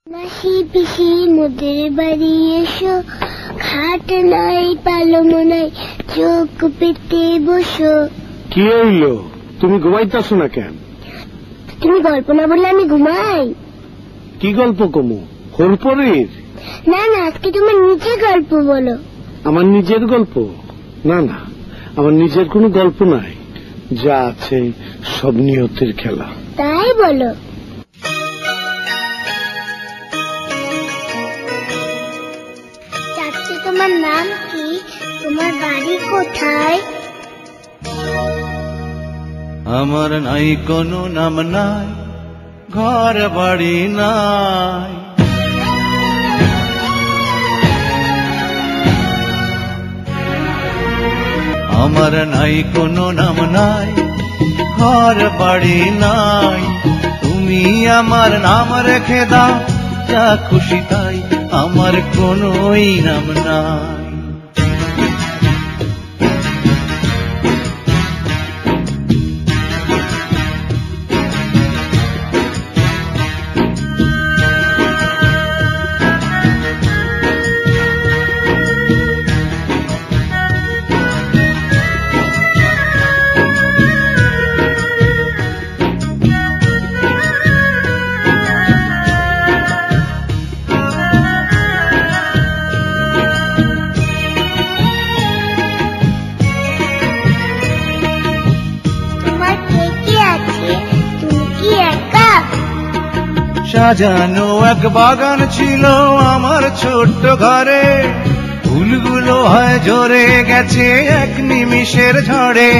মাসি পিসি মোদের বাড়ি এসো, খাট নাই পালং নাই, চোখ পেতে বসো। কি হইলো, তুমি ঘুমাইতেছো না কেন? তুমি গল্প না বললে আমি ঘুমাই? কি গল্প কমু? হোলপরির? না না, আজকে তোমার নিজের গল্প বলো। আমার নিজের গল্প? না না, আমার নিজের কোনো গল্প নাই, যা আছে সব নিয়তির খেলা। তাই বলো। চাচি, তোমার নাম কি? তোমার বাড়ি কোথায়? আমার নাই কোনো নাম নাই, ঘর বাড়ি নাই। আমার নাই কোনো নাম নাই, ঘর বাড়ি নাই। তুমি আমার নাম রেখে দাও, যা খুশি তাই, আমার কোনোই নাম নাই। সাজানো এক বাগান ছিল আমার ছোট্ট ঘরে, ফুলগুলো হয় ঝরে গেছে এক নিমিষের ঝড়ে।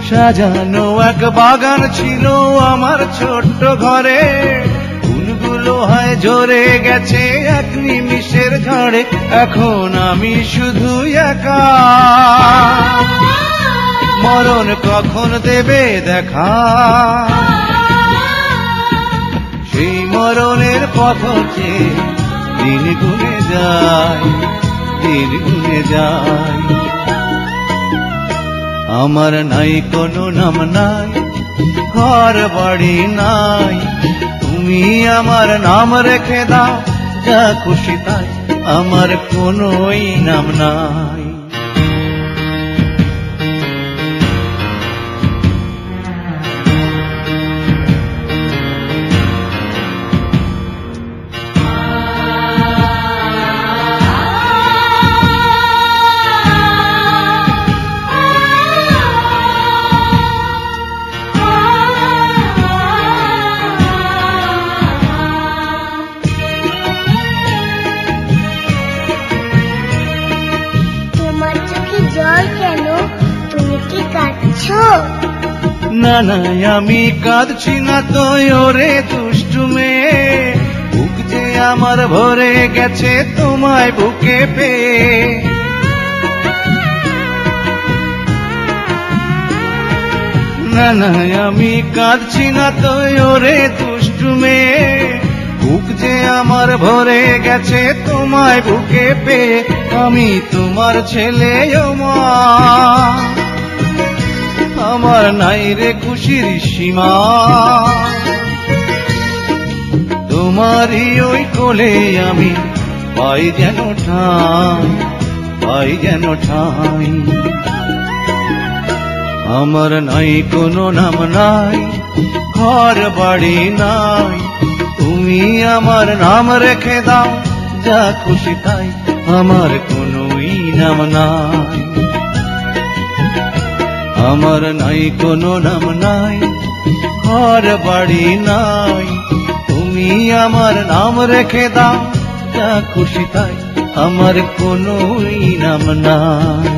সাজানো এক বাগান ছিল আমার ছোট্ট ঘরে, ফুলগুলো হয় ঝরে গেছে এক নিমিষের ঝড়ে। এখন আমি শুধু একা, মরণ কখন দেবে দেখা? সেই মরণের পথ দিন গুনে যায়, দিন গুনে যায়। আমার নাই কোনো নাম নাই, ঘর বাড়ি নাই। তুমি আমার নাম রেখে দাও, যা খুশি তাই, আমার কোনোই নাম নাই। না না, আমি কাঁদছি না তো ওরে দুষ্টু মেয়ে, বুক যে আমার ভরে গেছে তোমায় বুকে পেয়ে। না না, আমি কাঁদছি না তো ওরে দুষ্টু মেয়ে, বুক যে আমার ভরে গেছে তোমায় বুকে পেয়ে। আমি তোমার ছেলে ও মা, আমার নাই রে খুশির সীমা। তোমারই ওই কোলে আমি পাই যেন ঠাঁই, পাই যেন ঠাঁই। আমার নাই কোনো নাম নাই, ঘর বাড়ি নাই। তুমি আমার নাম রেখে দাও, যা খুশি তাই, আমার কোনোই নাম নাই। আমার নাই কোনো নাম নাই, ঘর বাড়ি নাই। তুমি আমার নাম রেখে দাও, যা খুশি তাই, আমার কোনোই নাম নাই।